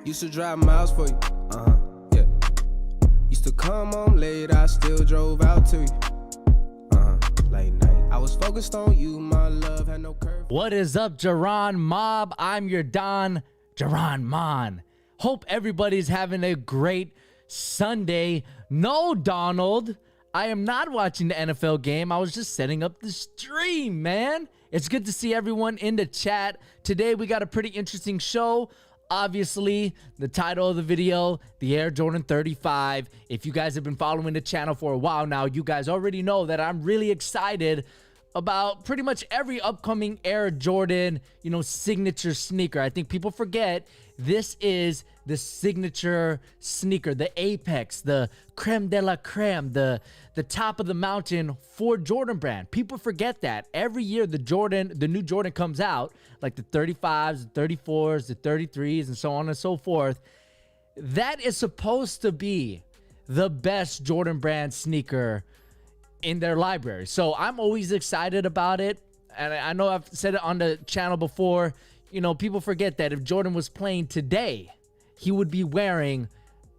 Used to drive miles for you, yeah. Used to come home late, I still drove out to you, late night. I was focused on you, my love had no curve. What is up, Jaron Mob? I'm your Don, Jaron Mon. Hope everybody's having a great Sunday. No, Donald, I am not watching the NFL game. I was just setting up the stream, man. It's good to see everyone in the chat. Today, we got a pretty interesting show. Obviously, the title of the video, the Air Jordan 35. If you guys have been following the channel for a while now, you guys already know that I'm really excited about pretty much every upcoming Air Jordan, signature sneaker. I think people forget this is the signature sneaker, the apex, the creme de la creme, the top of the mountain for Jordan brand. People forget that. Every year the new Jordan comes out, like the 35s, the 34s, the 33s, and so on and so forth. That is supposed to be the best Jordan brand sneaker in their library. So I'm always excited about it. And I know I've said it on the channel before. People forget that if Jordan was playing today, he would be wearing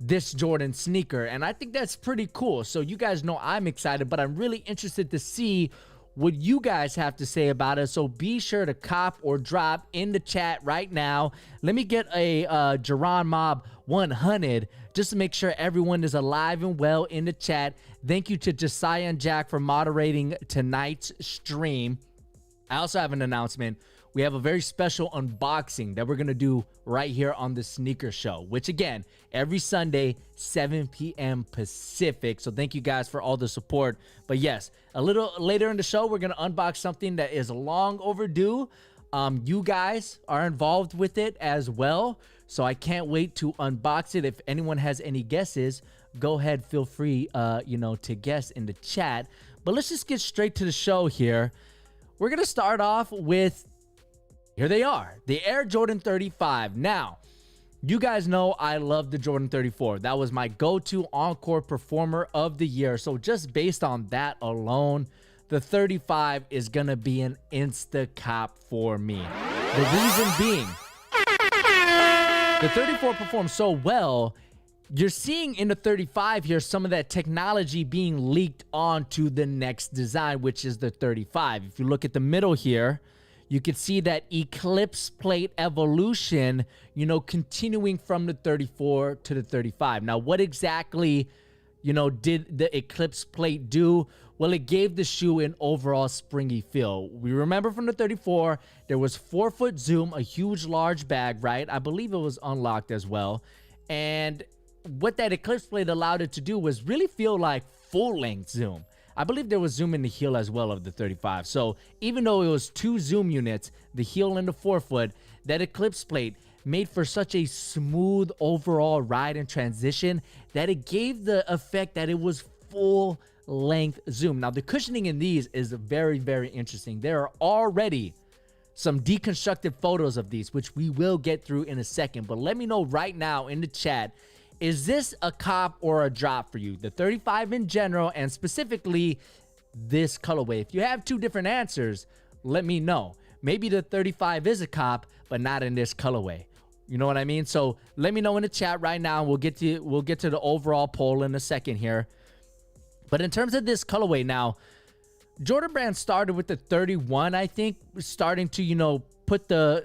this Jordan sneaker. And I think that's pretty cool. So you guys know I'm excited, but I'm really interested to see what you guys have to say about it. So be sure to cop or drop in the chat right now. Let me get a Jaron Mob 100 just to make sure everyone is alive and well in the chat. Thank you to Josiah and Jack for moderating tonight's stream. I also have an announcement. We have a very special unboxing that we're going to do right here on the Sneaker Show, which again, every Sunday, 7 p.m. Pacific. So thank you guys for all the support. But yes, a little later in the show, we're going to unbox something that is long overdue. You guys are involved with it as well. So I can't wait to unbox it. If anyone has any guesses, go ahead, feel free, to guess in the chat. But let's just get straight to the show here. We're going to start off with, here they are, the Air Jordan 35. Now, you guys know I love the Jordan 34. That was my go-to encore performer of the year. So just based on that alone, the 35 is going to be an insta-cop for me. The reason being, the 34 performed so well. You're seeing in the 35 here some of that technology being leaked onto the next design, which is the 35. If you look at the middle here, you can see that eclipse plate evolution, continuing from the 34 to the 35. Now, what exactly, did the eclipse plate do? Well, it gave the shoe an overall springy feel. We remember from the 34, there was 4-foot zoom, a huge, large bag, right? I believe it was unlocked as well. And what that eclipse plate allowed it to do was really feel like full-length zoom. I believe there was zoom in the heel as well of the 35. So even though it was 2 zoom units, the heel and the 4-foot, that eclipse plate made for such a smooth overall ride and transition that it gave the effect that it was full-length zoom. Now, the cushioning in these is very, very interesting. There are already some deconstructed photos of these, which we will get through in a second. But let me know right now in the chat, is this a cop or a drop for you? The 35 in general, and specifically this colorway. If you have 2 different answers, let me know. Maybe the 35 is a cop, but not in this colorway. You know what I mean? So let me know in the chat right now. We'll get to the overall poll in a second here. But in terms of this colorway now, Jordan Brand started with the 31, I think, starting to, put the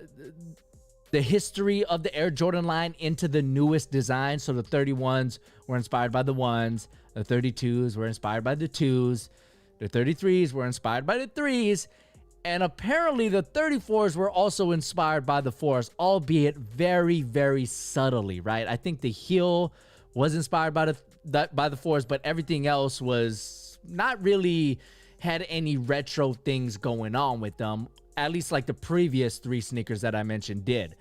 history of the Air Jordan line into the newest design. So the 31s were inspired by the 1s. The 32s were inspired by the 2s. The 33s were inspired by the 3s. And apparently the 34s were also inspired by the 4s, albeit very, very subtly, right? I think the heel was inspired by the 4s, but everything else was not really had any retro things going on with them, at least like the previous 3 sneakers that I mentioned did.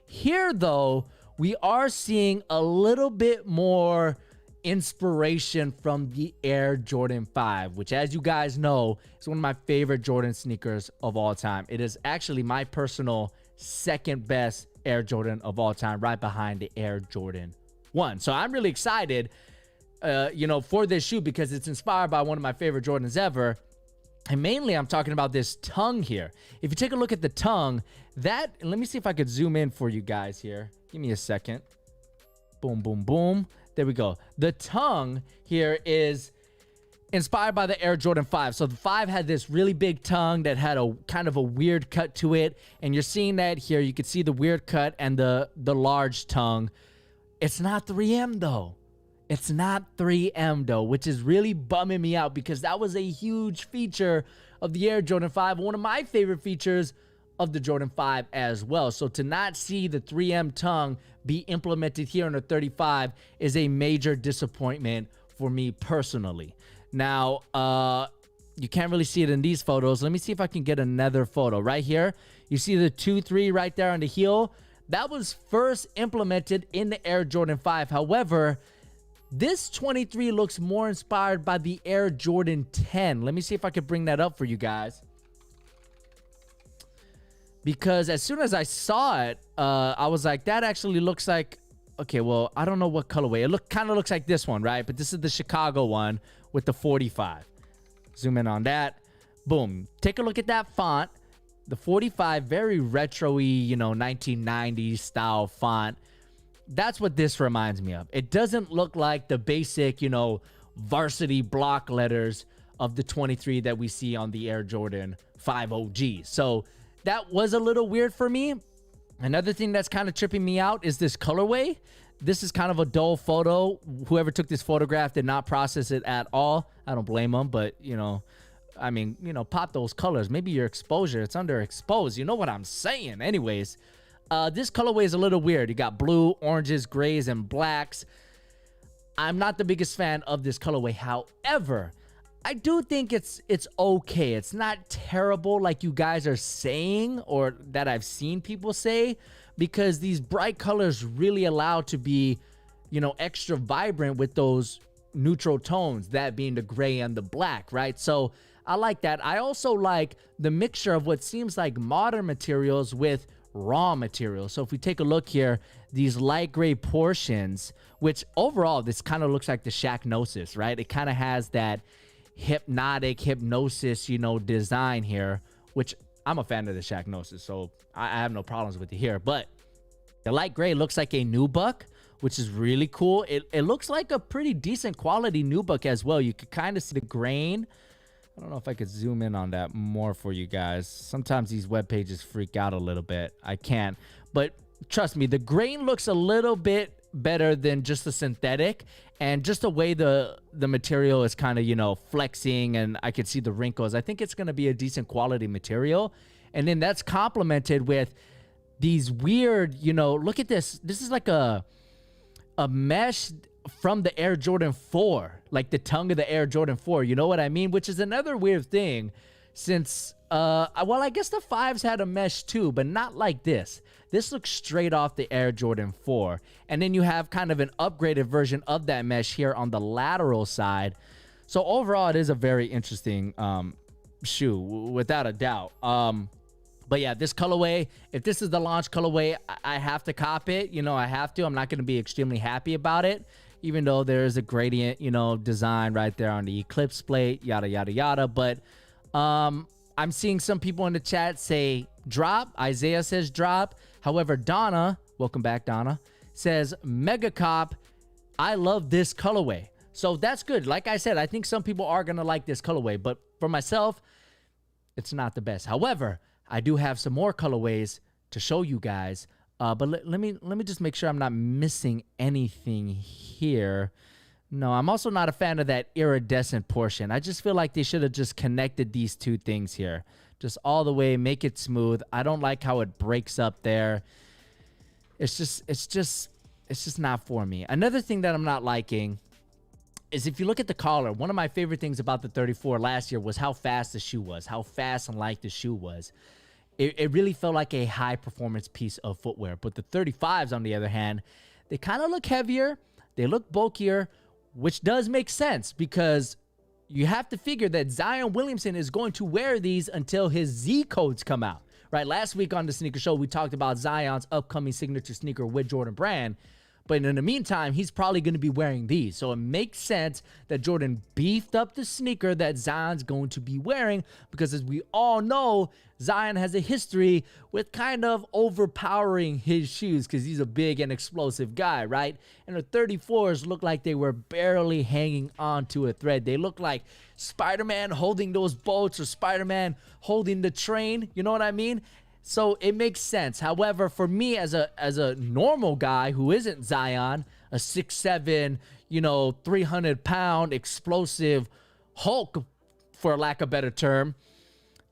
Here, though, we are seeing a little bit more inspiration from the Air Jordan 5, which, as you guys know, is one of my favorite Jordan sneakers of all time. It is actually my personal second best Air Jordan of all time, right behind the Air Jordan 1. So I'm really excited, for this shoe because it's inspired by one of my favorite Jordans ever. And mainly I'm talking about this tongue here. If you take a look at the tongue, that, and let me see if I could zoom in for you guys here. Give me a second. Boom, boom, boom. There we go. The tongue here is inspired by the Air Jordan 5. So the 5 had this really big tongue that had a kind of a weird cut to it. And you're seeing that here. You can see the weird cut and the large tongue. It's not 3M though. It's not 3M though, which is really bumming me out because that was a huge feature of the Air Jordan 5. One of my favorite features of the Jordan 5 as well. So to not see the 3M tongue be implemented here in the 35 is a major disappointment for me personally. Now, you can't really see it in these photos. Let me see if I can get another photo right here. You see the 2-3 right there on the heel? That was first implemented in the Air Jordan 5. However, this 23 looks more inspired by the Air Jordan 10. Let me see if I could bring that up for you guys. Because as soon as I saw it, I was like, that actually looks like, okay, well, I don't know what colorway. It kind of looks like this one, right? But this is the Chicago one with the 45. Zoom in on that. Boom. Take a look at that font. The 45, very retro-y, 1990s style font. That's what this reminds me of. It doesn't look like the basic, varsity block letters of the 23 that we see on the Air Jordan 5 OG. So that was a little weird for me. Another thing that's kind of tripping me out is this colorway. This is kind of a dull photo. Whoever took this photograph did not process it at all. I don't blame them, but, pop those colors. Maybe your exposure, it's underexposed. You know what I'm saying? Anyways, this colorway is a little weird. You got blue, oranges, grays, and blacks. I'm not the biggest fan of this colorway. However, I do think it's okay. It's not terrible like you guys are saying or that I've seen people say, because these bright colors really allow to be, extra vibrant with those neutral tones, that being the gray and the black, right? So I like that. I also like the mixture of what seems like modern materials with raw materials. So if we take a look here, these light gray portions, which overall, this kind of looks like the Shacknosis, right? It kind of has that hypnosis, design here, which I'm a fan of the Shacknosis, so I have no problems with it here. But the light gray looks like a nubuck, which is really cool. It looks like a pretty decent quality nubuck as well. You can kind of see the grain. I don't know if I could zoom in on that more for you guys. Sometimes these web pages freak out a little bit. I can't. But trust me, the grain looks a little bit better than just the synthetic, and just the way the material is kind of flexing, and I could see the wrinkles. I think it's going to be a decent quality material. And then that's complemented with these weird, look at this. This is like a mesh from the Air Jordan 4, like the tongue of the Air Jordan 4, you know what I mean? Which is another weird thing, since I guess the 5s had a mesh too, but not like this. This looks straight off the Air Jordan 4. And then you have kind of an upgraded version of that mesh here on the lateral side. So overall, it is a very interesting shoe, without a doubt. But yeah, this colorway, if this is the launch colorway, I have to cop it. I have to. I'm not going to be extremely happy about it, even though there is a gradient, design right there on the Eclipse plate, yada, yada, yada. But I'm seeing some people in the chat say drop. Isaiah says drop. However, Donna, welcome back, Donna, says mega cop. I love this colorway. So that's good. Like I said, I think some people are going to like this colorway. But for myself, it's not the best. However, I do have some more colorways to show you guys. But let me just make sure I'm not missing anything here. No, I'm also not a fan of that iridescent portion. I just feel like they should have just connected these two things here. Just all the way, make it smooth. I don't like how it breaks up there. It's just not for me. Another thing that I'm not liking is if you look at the collar, one of my favorite things about the 34 last year was how fast the shoe was, how fast and light the shoe was. It really felt like a high performance piece of footwear. But the 35s, on the other hand, they kind of look heavier. They look bulkier, which does make sense because you have to figure that Zion Williamson is going to wear these until his Z codes come out, right? Last week on the Sneaker Show, we talked about Zion's upcoming signature sneaker with Jordan Brand. But in the meantime, he's probably going to be wearing these. So it makes sense that Jordan beefed up the sneaker that Zion's going to be wearing, because as we all know, Zion has a history with kind of overpowering his shoes because he's a big and explosive guy, right? And the 34s look like they were barely hanging on to a thread. They look like Spider-Man holding those boats or Spider-Man holding the train. You know what I mean? So it makes sense. However, for me as a normal guy who isn't Zion, a 6'7", 300-pound explosive Hulk, for lack of a better term,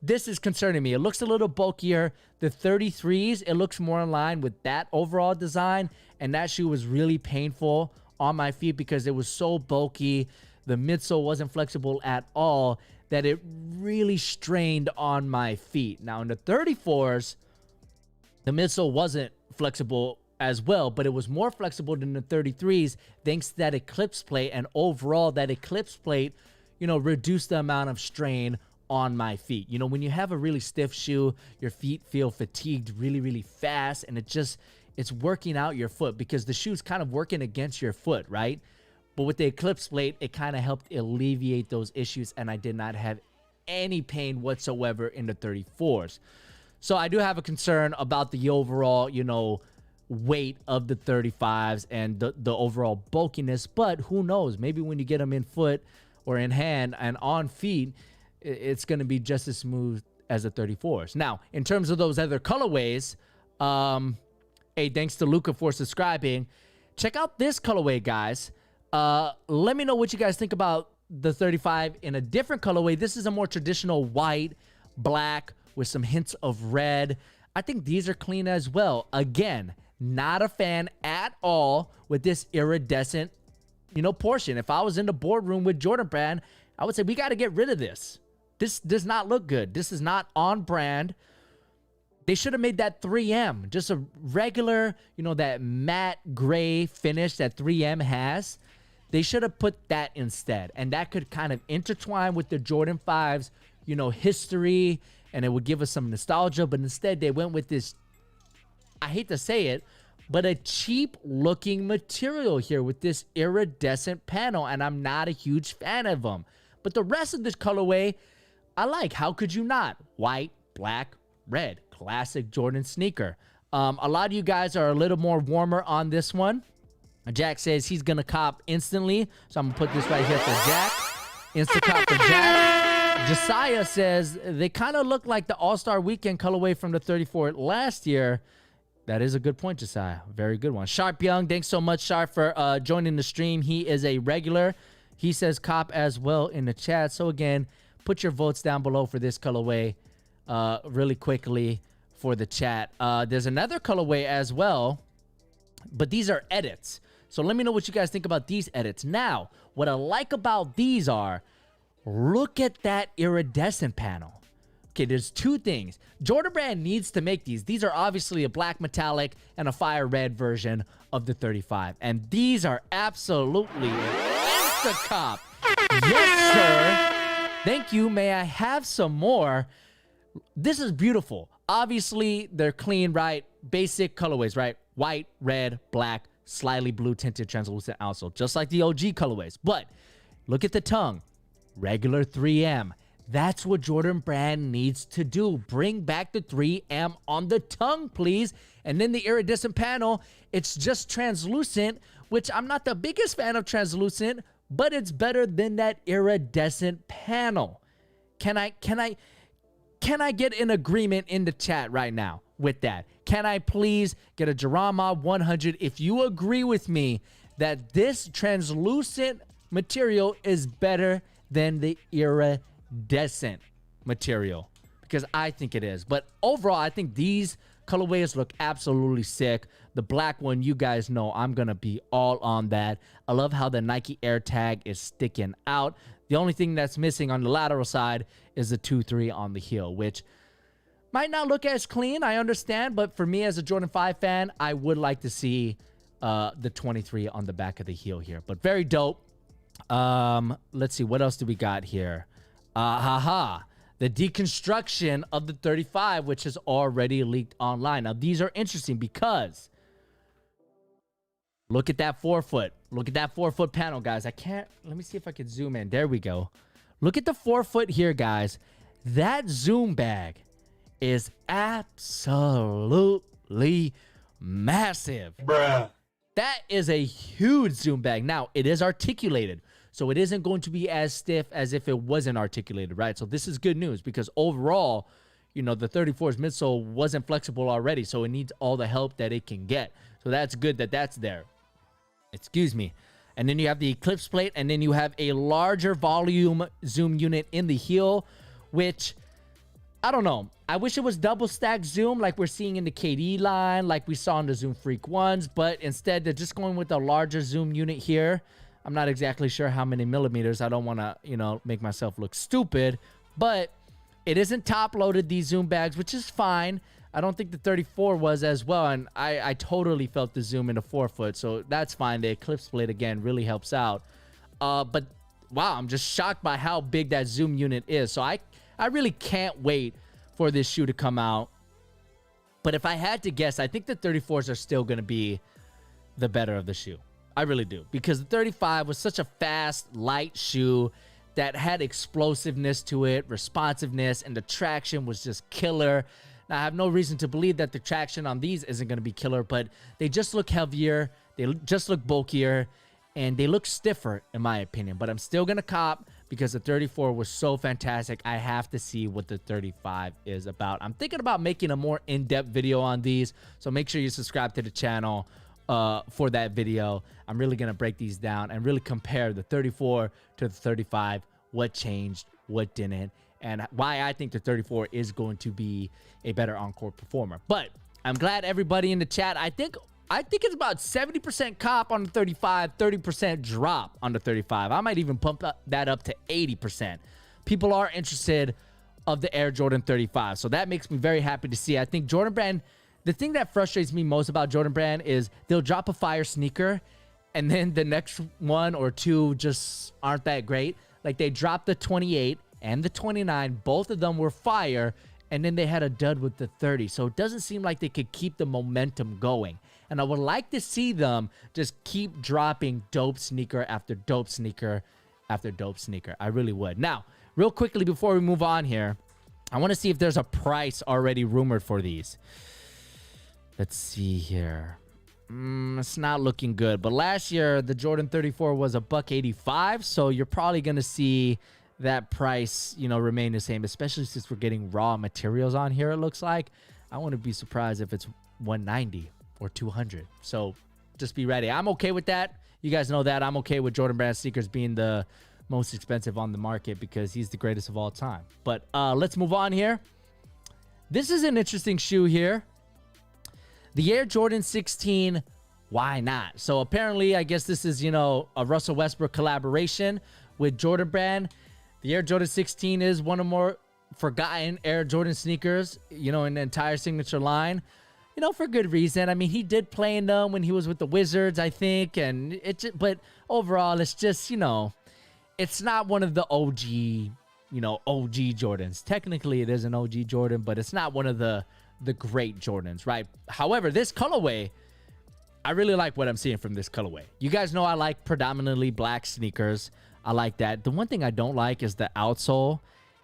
this is concerning me. It looks a little bulkier. The 33s, it looks more in line with that overall design, and that shoe was really painful on my feet because it was so bulky. The midsole wasn't flexible at all, that it really strained on my feet. Now, in the 34s, the midsole wasn't flexible as well, but it was more flexible than the 33s thanks to that Eclipse plate, and overall, that Eclipse plate, reduced the amount of strain on my feet. When you have a really stiff shoe, your feet feel fatigued really, really fast, and it's working out your foot because the shoe's kind of working against your foot, right? But with the Eclipse plate, it kind of helped alleviate those issues, and I did not have any pain whatsoever in the 34s. So I do have a concern about the overall, weight of the 35s and the overall bulkiness, but who knows? Maybe when you get them in foot or in hand and on feet, it's going to be just as smooth as the 34s. Now, in terms of those other colorways, hey, thanks to Luca for subscribing. Check out this colorway, guys. Let me know what you guys think about the 35 in a different colorway. This is a more traditional white, black with some hints of red. I think these are clean as well. Again, not a fan at all with this iridescent, portion. If I was in the boardroom with Jordan Brand, I would say we got to get rid of this. This does not look good. This is not on brand. They should have made that 3M, just a regular, that matte gray finish that 3M has. They should have put that instead, and that could kind of intertwine with the Jordan 5's, history, and it would give us some nostalgia. But instead, they went with this, I hate to say it, but a cheap-looking material here with this iridescent panel, and I'm not a huge fan of them. But the rest of this colorway, I like. How could you not? White, black, red. Classic Jordan sneaker. A lot of you guys are a little more warmer on this one. Jack says he's going to cop instantly. So I'm going to put this right here for Jack. Insta cop for Jack. Josiah says they kind of look like the All-Star Weekend colorway from the 34 last year. That is a good point, Josiah. Very good one. Sharp Young, thanks so much, Sharp, for joining the stream. He is a regular. He says cop as well in the chat. So again, put your votes down below for this colorway really quickly for the chat. There's another colorway as well, but these are edits. So let me know what you guys think about these edits. Now, what I like about these are, look at that iridescent panel. Okay, there's two things. Jordan Brand needs to make these. These are obviously a black metallic and a fire red version of the 35. And these are absolutely insta-cop. Yes, sir. Thank you. May I have some more? This is beautiful. Obviously, they're clean, right? Basic colorways, right? White, red, black, slightly blue tinted translucent outsole, just like the OG colorways. But look at the tongue. Regular 3M. That's what Jordan Brand needs to do. Bring back the 3M on the tongue, please. And then the iridescent panel, it's just translucent, which I'm not the biggest fan of translucent, but it's better than that iridescent panel. Can I get an agreement in the chat right now with that? Can I please get a Jerron Mob 100 if you agree with me that this translucent material is better than the iridescent material? Because I think it is. But overall, I think these colorways look absolutely sick. The black one, you guys know I'm going to be all on that. I love how the Nike Air tag is sticking out. The only thing that's missing on the lateral side is the 2-3 on the heel, which might not look as clean, I understand. But for me as a Jordan 5 fan, I would like to see the 23 on the back of the heel here. But very dope. Let's see, what else do we got here? The deconstruction of the 35, which is already leaked online. Now, these are interesting because Look at that forefoot. Look at that forefoot panel, guys. Let me see if I can zoom in. There we go. Look at the forefoot here, guys. That zoom bag is absolutely massive. Bruh. That is a huge zoom bag. Now, it is articulated, so it isn't going to be as stiff as if it wasn't articulated, right? So this is good news because overall, you know, the 34's midsole wasn't flexible already, so it needs all the help that it can get. So that's good that that's there. Excuse me. And then you have the Eclipse plate, and then you have a larger volume zoom unit in the heel, which, I don't know. I wish it was double stack zoom like we're seeing in the KD line, like we saw in the Zoom Freak ones, but instead they're just going with a larger zoom unit here. I'm not exactly sure how many millimeters. I don't want to, you know, make myself look stupid, but it isn't top loaded, these zoom bags, which is fine. I don't think the 34 was as well, and I totally felt the zoom in the forefoot, so that's fine. The Eclipse plate, again, really helps out. But, wow, I'm just shocked by how big that zoom unit is. So I really can't wait for this shoe to come out. But if I had to guess, I think the 34s are still going to be the better of the shoe. I really do. Because the 35 was such a fast, light shoe that had explosiveness to it, responsiveness, and the traction was just killer. Now, I have no reason to believe that the traction on these isn't going to be killer, but they just look heavier, they just look bulkier, and they look stiffer, in my opinion. But I'm still going to cop because the 34 was so fantastic. I have to see what the 35 is about. I'm thinking about making a more in-depth video on these, so make sure you subscribe to the channel for that video. I'm really going to break these down and really compare the 34 to the 35, what changed, what didn't, and why I think the 34 is going to be a better on-court performer. But I'm glad everybody in the chat, I think it's about 70% cop on the 35, 30% drop on the 35. I might even pump that up to 80%. People are interested of the Air Jordan 35, so that makes me very happy to see. I think Jordan Brand, the thing that frustrates me most about Jordan Brand is they'll drop a fire sneaker, and then the next one or two just aren't that great. Like they dropped the 28 and the 29, both of them were fire, and then they had a dud with the 30. So it doesn't seem like they could keep the momentum going. And I would like to see them just keep dropping dope sneaker after dope sneaker after dope sneaker. I really would. Now, real quickly before we move on here, I want to see if there's a price already rumored for these. Let's see here. It's not looking good. But last year, the Jordan 34 was $185. So you're probably going to see that price, you know, remain the same, especially since we're getting raw materials on here, it looks like. I wouldn't be surprised if it's $190 or $200. So just be ready. I'm okay with that. You guys know that. I'm okay with Jordan Brand sneakers being the most expensive on the market because he's the greatest of all time. But let's move on here. This is an interesting shoe here. The Air Jordan 16, why not? So apparently, I guess this is, you know, a Russell Westbrook collaboration with Jordan Brand. The Air Jordan 16 is one of the more forgotten Air Jordan sneakers, you know, in the entire signature line. You know, for good reason. I mean, he did play in them when he was with the Wizards, I think. And but overall, it's just, you know, it's not one of the OG, you know, OG Jordans. Technically, it is an OG Jordan, but it's not one of the great Jordans, right? However, this colorway, I really like what I'm seeing from this colorway. You guys know I like predominantly black sneakers. I like that. The one thing I don't like is the outsole.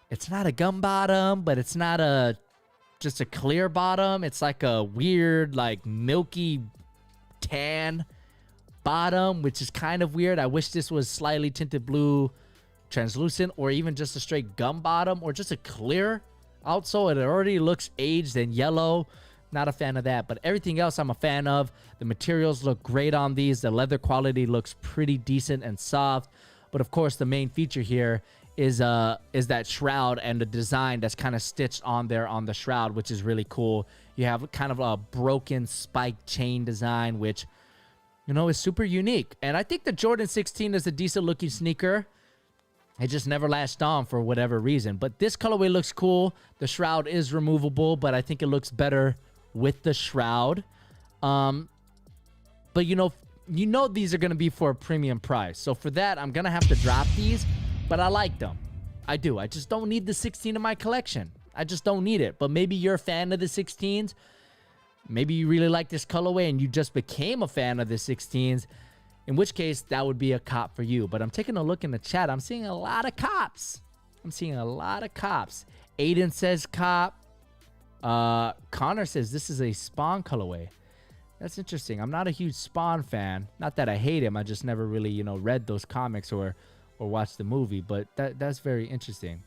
It's not a gum bottom, but it's not just a clear bottom. It's like a weird, like milky tan bottom, which is kind of weird. I wish this was slightly tinted blue, translucent, or even just a straight gum bottom, or just a clear outsole. It already looks aged and yellow. Not a fan of that, but everything else I'm a fan of. The materials look great on these. The leather quality looks pretty decent and soft. But of course, the main feature here is that shroud and the design that's kind of stitched on there on the shroud, which is really cool. You have kind of a broken spike chain design, which, you know, is super unique. And I think the Jordan 16 is a decent looking sneaker. It just never latched on for whatever reason. But this colorway looks cool. The shroud is removable, but I think it looks better with the shroud. But you know these are going to be for a premium price. So for that, I'm going to have to drop these. But I like them. I do. I just don't need the 16 in my collection. I just don't need it. But maybe you're a fan of the 16s. Maybe you really like this colorway and you just became a fan of the 16s, in which case that would be a cop for you. But I'm taking a look in the chat. I'm seeing a lot of cops. Aiden says cop. Connor says this is a Spawn colorway. That's interesting. I'm not a huge Spawn fan. Not that I hate him. I just never really, you know, read those comics or watched the movie. But that's very interesting.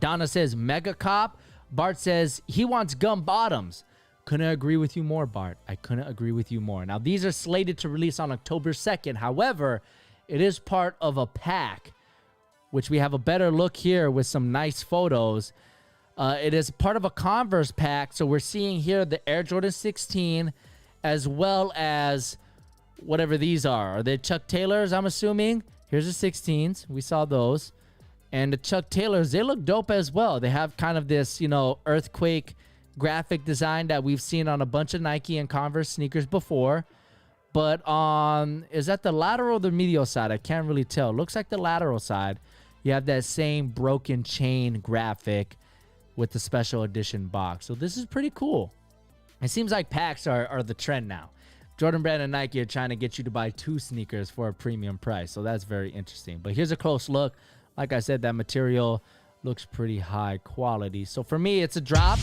Donna says mega cop. Bart says he wants gum bottoms. Couldn't agree with you more, Bart. I couldn't agree with you more. Now, these are slated to release on October 2nd. However, it is part of a pack, which we have a better look here with some nice photos. It is part of a Converse pack. So we're seeing here the Air Jordan 16, as well as whatever these are. Are they Chuck Taylors, I'm assuming? Here's the 16s. We saw those. And the Chuck Taylors, they look dope as well. They have kind of this, you know, earthquake graphic design that we've seen on a bunch of Nike and Converse sneakers before. But is that the lateral or the medial side? I can't really tell. Looks like the lateral side. You have that same broken chain graphic with the special edition box. So this is pretty cool. It seems like packs are the trend now. Jordan Brand and Nike are trying to get you to buy 2 sneakers for a premium price. So that's very interesting. But here's a close look. Like I said, that material looks pretty high quality. So for me, it's a drop.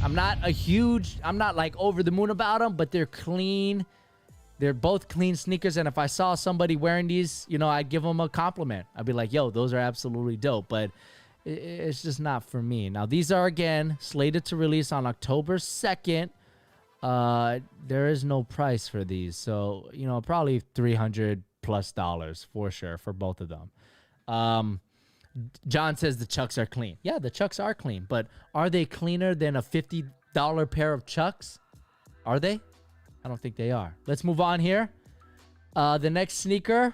I'm not like over the moon about them, but they're clean. They're both clean sneakers. And if I saw somebody wearing these, you know, I'd give them a compliment. I'd be like, yo, those are absolutely dope. But it's just not for me. Now, these are, again, slated to release on October 2nd. There is no price for these. So, you know, probably $300+ for sure for both of them. John says the Chucks are clean. Yeah, the Chucks are clean, but are they cleaner than a $50 pair of Chucks? Are they? I don't think they are. Let's move on here. The next sneaker.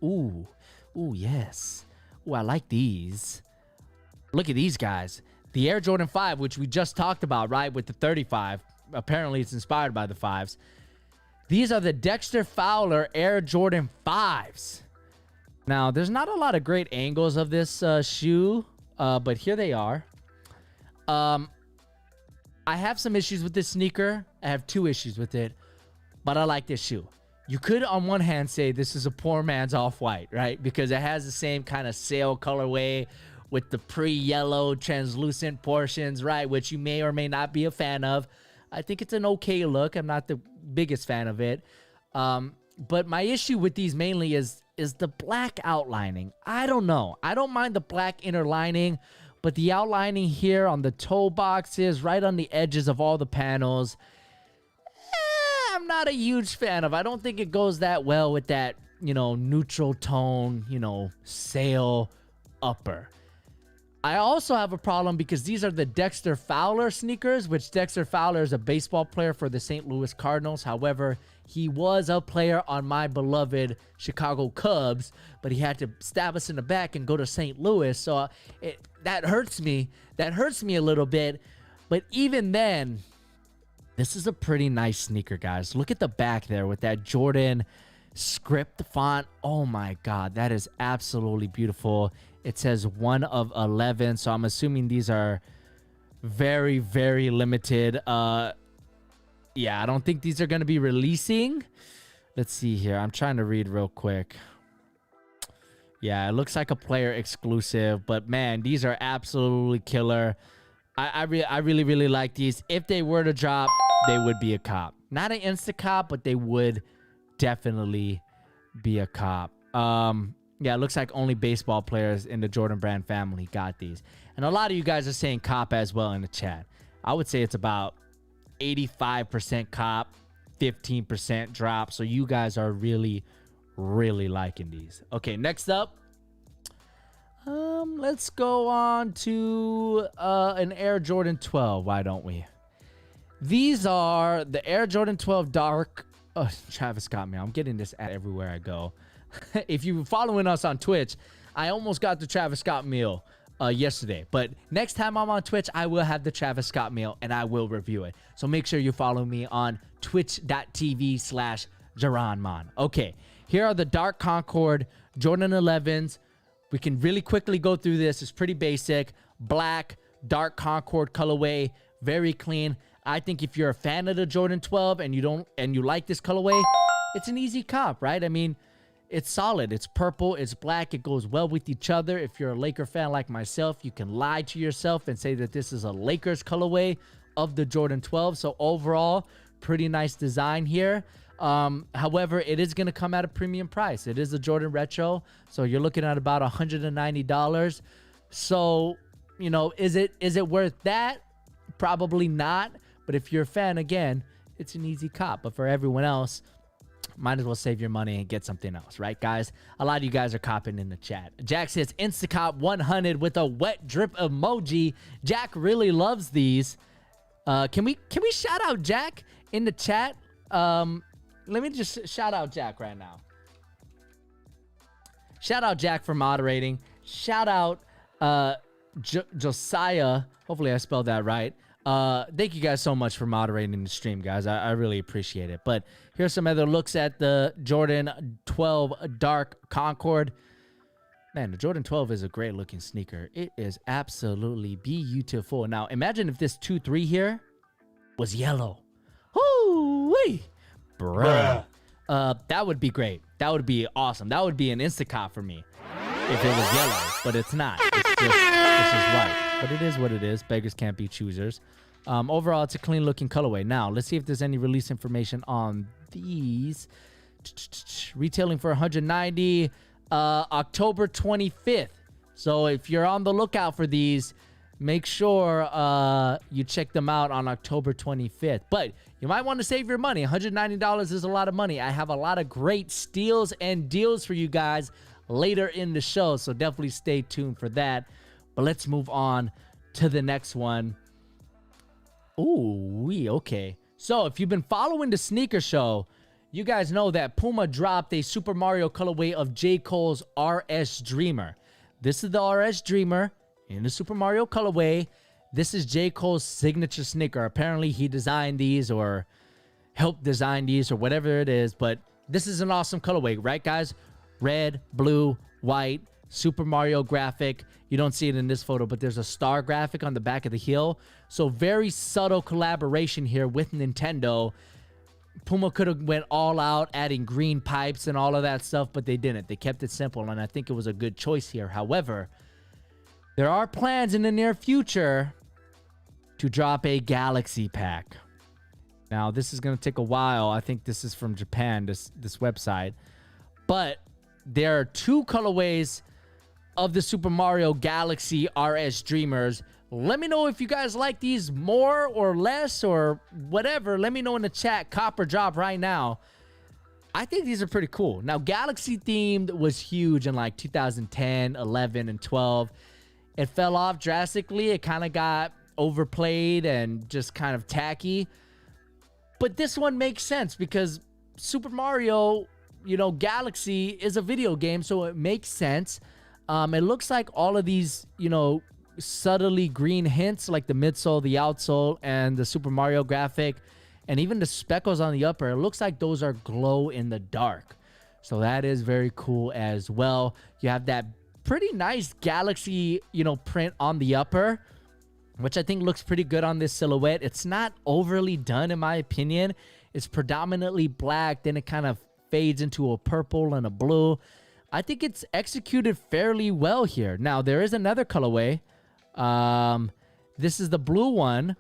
Ooh, yes. Ooh, I like these. Look at these guys. The Air Jordan 5, which we just talked about, right, with the 35. Apparently, it's inspired by the 5s. These are the Dexter Fowler Air Jordan 5s. Now, there's not a lot of great angles of this shoe, but here they are. I have some issues with this sneaker. I have 2 issues with it, but I like this shoe. You could, on one hand, say this is a poor man's off-white, right? Because it has the same kind of sail colorway with the pre-yellow translucent portions, right? Which you may or may not be a fan of. I think it's an okay look. I'm not the biggest fan of it. But my issue with these mainly is the black outlining. I don't know. I don't mind the black inner lining, but the outlining here on the toe boxes, right on the edges of all the panels, I'm not a huge fan of. I don't think it goes that well with that, you know, neutral tone, you know, sail upper. I also have a problem because these are the Dexter Fowler sneakers, which Dexter Fowler is a baseball player for the St. Louis Cardinals. However, he was a player on my beloved Chicago Cubs, but he had to stab us in the back and go to St. Louis. So that hurts me. That hurts me a little bit. But even then, this is a pretty nice sneaker, guys. Look at the back there with that Jordan script font. Oh my God, that is absolutely beautiful. It says 1 of 11, so I'm assuming these are very, very limited. Yeah, I don't think these are going to be releasing. Let's see here. I'm trying to read real quick. Yeah, it looks like a player exclusive, but man, these are absolutely killer. I really, really like these. If they were to drop, they would be a cop. Not an insta cop, but they would definitely be a cop. Yeah, it looks like only baseball players in the Jordan Brand family got these. And a lot of you guys are saying cop as well in the chat. I would say it's about 85% cop, 15% drop. So you guys are really, really liking these. Okay, next up. Let's go on to an Air Jordan 12. Why don't we? These are the Air Jordan 12 Dark. Oh, Travis got me. I'm getting this ad everywhere I go. If you're following us on Twitch, I almost got the Travis Scott meal yesterday. But next time I'm on Twitch, I will have the Travis Scott meal and I will review it. So make sure you follow me on twitch.tv/JaronMon. Okay, here are the Dark Concord Jordan 11s. We can really quickly go through this. It's pretty basic. Black, Dark Concord colorway, very clean. I think if you're a fan of the Jordan 12 and you like this colorway, it's an easy comp, right? I mean, it's solid. It's purple. It's black. It goes well with each other. If you're a Laker fan like myself, you can lie to yourself and say that this is a Lakers colorway of the Jordan 12. So overall, pretty nice design here. However, it is going to come at a premium price. It is a Jordan Retro, so you're looking at about $190. So, you know, is it worth that? Probably not. But if you're a fan, again, it's an easy cop. But for everyone else, might as well save your money and get something else, right, guys? A lot of you guys are copping in the chat. Jack says Instacop 100 with a wet drip emoji. Jack really loves these. Can we shout out Jack in the chat? Let me just shout out Jack right now. Shout out Jack for moderating. Shout out Josiah. Hopefully I spelled that right. Thank you guys so much for moderating the stream, guys. I really appreciate it. But here's some other looks at the Jordan 12 Dark Concord. Man, the Jordan 12 is a great looking sneaker. It is absolutely beautiful. Now, imagine if this 2-3 here was yellow. Woo-wee! Bruh. That would be great. That would be awesome. That would be an Instacop for me if it was yellow, but it's not. It's just white. But it is what it is. Beggars can't be choosers. Overall, it's a clean looking colorway. Now, let's see if there's any release information on these. Retailing for $190, October 25th. So if you're on the lookout for these, make sure you check them out on October 25th. But you might want to save your money. $190 is a lot of money. I have a lot of great steals and deals for you guys later in the show, so definitely stay tuned for that. But let's move on to the next one. Ooh, okay. So if you've been following the sneaker show, you guys know that PUMA dropped a Super Mario colorway of J. Cole's RS Dreamer. This is the RS Dreamer in the Super Mario colorway. This is J. Cole's signature sneaker. Apparently, he designed these or helped design these or whatever it is. But this is an awesome colorway, right, guys? Red, blue, white, Super Mario graphic. You don't see it in this photo, but there's a star graphic on the back of the heel. So very subtle collaboration here with Nintendo. PUMA could have went all out, adding green pipes and all of that stuff, but they didn't. They kept it simple, and I think it was a good choice here. However, there are plans in the near future to drop a Galaxy pack. Now, this is going to take a while. I think this is from Japan, this website. But there are two colorways of the Super Mario Galaxy RS Dreamers. Let me know if you guys like these more or less or whatever. Let me know in the chat, cop or drop right now. I think these are pretty cool. Now, Galaxy themed was huge in like 2010, 11, and 12. It fell off drastically. It kind of got overplayed and just kind of tacky. But this one makes sense because Super Mario, you know, Galaxy is a video game, so it makes sense. It looks like all of these, you know, subtly green hints, like the midsole, the outsole, and the Super Mario graphic, and even the speckles on the upper, it looks like those are glow in the dark. So that is very cool as well. You have that pretty nice Galaxy, you know, print on the upper, which I think looks pretty good on this silhouette. It's not overly done, in my opinion. It's predominantly black, then it kind of fades into a purple and a blue. I think it's executed fairly well here. Now, there is another colorway. This is the blue one.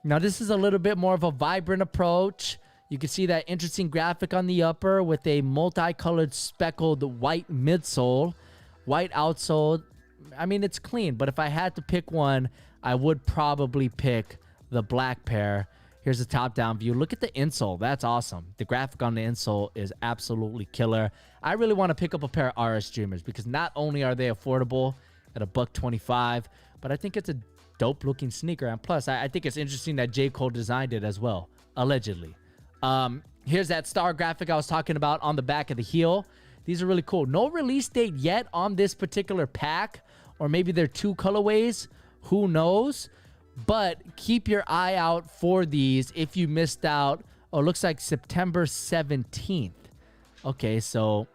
Now, this is a little bit more of a vibrant approach. You can see that interesting graphic on the upper with a multicolored speckled white midsole, white outsole. I mean, it's clean, but if I had to pick one, I would probably pick the black pair. Here's the top-down view. Look at the insole. That's awesome. The graphic on the insole is absolutely killer. I really want to pick up a pair of RS Dreamers because not only are they affordable at $125, but I think it's a dope-looking sneaker. And plus, I think it's interesting that J. Cole designed it as well, allegedly. Here's that star graphic I was talking about on the back of the heel. These are really cool. No release date yet on this particular pack, or maybe they're two colorways. Who knows? But keep your eye out for these if you missed out. Oh, it looks like September 17th. Okay, so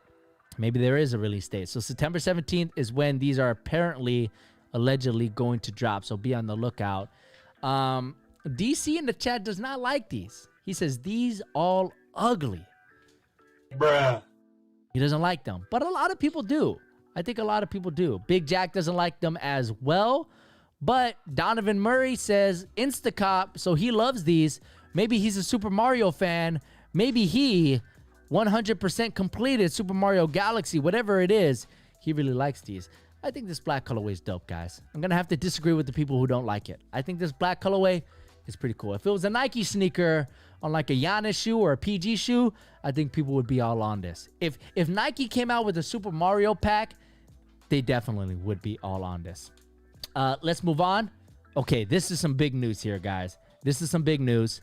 maybe there is a release date. So September 17th is when these are apparently, allegedly going to drop. So be on the lookout. DC in the chat does not like these. He says, these all ugly. Bruh. He doesn't like them. But a lot of people do. I think a lot of people do. Big Jack doesn't like them as well. But Donovan Murray says Instacop, so he loves these. Maybe he's a Super Mario fan. Maybe he 100% completed Super Mario Galaxy, whatever it is. He really likes these. I think this black colorway is dope, guys. I'm going to have to disagree with the people who don't like it. I think this black colorway is pretty cool. If it was a Nike sneaker on like a Giannis shoe or a PG shoe, I think people would be all on this. If Nike came out with a Super Mario pack, they definitely would be all on this. Let's move on. Okay, this is some big news here, guys. This is some big news.